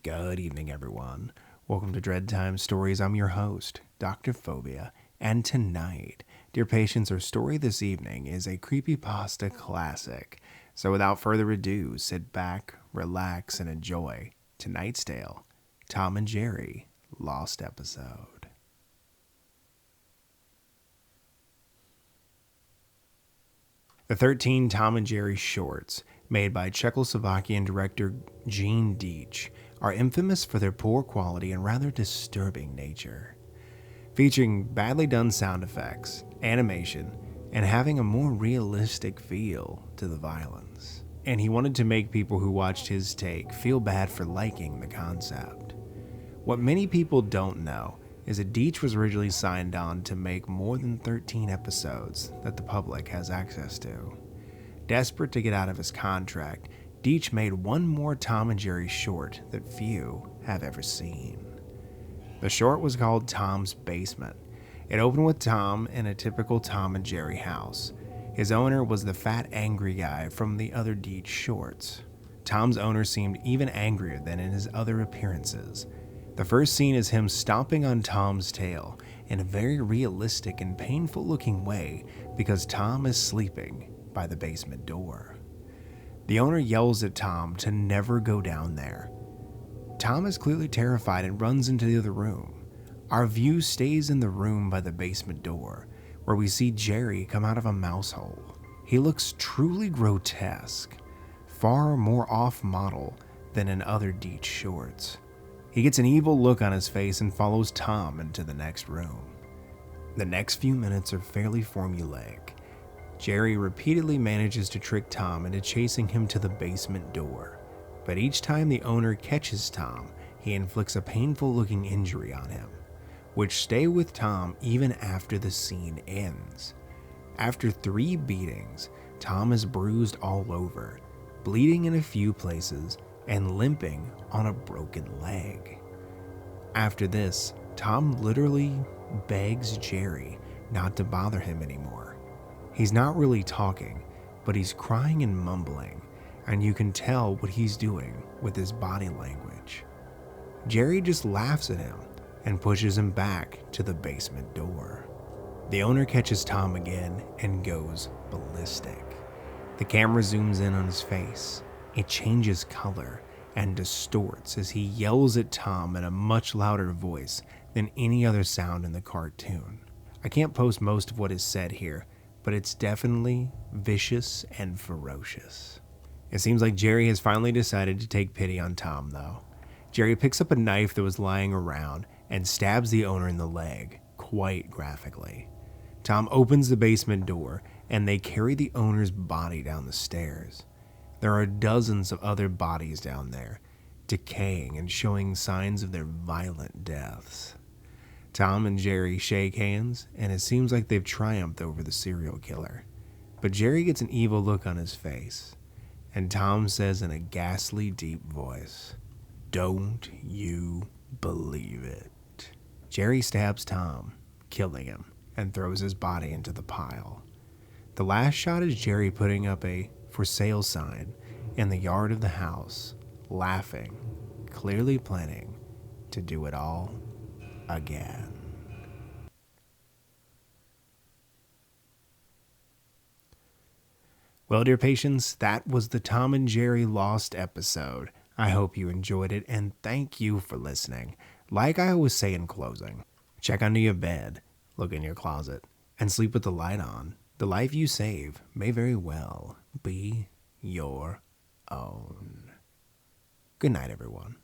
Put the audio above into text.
Good evening, everyone. Welcome to Dread Time Stories. I'm your host, Dr. Phobia, and tonight, dear patients, our story this evening is a creepypasta classic. So without further ado, sit back, relax, and enjoy tonight's tale, Tom and Jerry, Lost Episode. The 13 Tom and Jerry shorts, made by Czechoslovakian director Gene Deitch, are infamous for their poor quality and rather disturbing nature. Featuring badly done sound effects, animation, and having a more realistic feel to the violence. And he wanted to make people who watched his take feel bad for liking the concept. What many people don't know is that Deitch was originally signed on to make more than 13 episodes that the public has access to. Desperate to get out of his contract, Deitch made one more Tom and Jerry short that few have ever seen. The short was called Tom's Basement. It opened with Tom in a typical Tom and Jerry house. His owner was the fat, angry guy from the other Deitch shorts. Tom's owner seemed even angrier than in his other appearances. The first scene is him stomping on Tom's tail in a very realistic and painful looking way because Tom is sleeping by the basement door. The owner yells at Tom to never go down there. Tom is clearly terrified and runs into the other room. Our view stays in the room by the basement door, where we see Jerry come out of a mouse hole. He looks truly grotesque, far more off-model than in other Deitch shorts. He gets an evil look on his face and follows Tom into the next room. The next few minutes are fairly formulaic. Jerry repeatedly manages to trick Tom into chasing him to the basement door, but each time the owner catches Tom, he inflicts a painful-looking injury on him, which stay with Tom even after the scene ends. After 3 beatings, Tom is bruised all over, bleeding in a few places, and limping on a broken leg. After this, Tom literally begs Jerry not to bother him anymore. He's not really talking, but he's crying and mumbling, and you can tell what he's doing with his body language. Jerry just laughs at him and pushes him back to the basement door. The owner catches Tom again and goes ballistic. The camera zooms in on his face. It changes color and distorts as he yells at Tom in a much louder voice than any other sound in the cartoon. I can't post most of what is said here, but it's definitely vicious and ferocious. It seems like Jerry has finally decided to take pity on Tom, though. Jerry picks up a knife that was lying around and stabs the owner in the leg, quite graphically. Tom opens the basement door, and they carry the owner's body down the stairs. There are dozens of other bodies down there, decaying and showing signs of their violent deaths. Tom and Jerry shake hands, and it seems like they've triumphed over the serial killer. But Jerry gets an evil look on his face, and Tom says in a ghastly deep voice, "Don't you believe it." Jerry stabs Tom, killing him, and throws his body into the pile. The last shot is Jerry putting up a "for sale" sign in the yard of the house, laughing, clearly planning to do it all again. Well, dear patients, that was the Tom and Jerry Lost episode. I hope you enjoyed it, and thank you for listening. Like I always say in closing, check under your bed, look in your closet, and sleep with the light on. The life you save may very well be your own. Good night, everyone.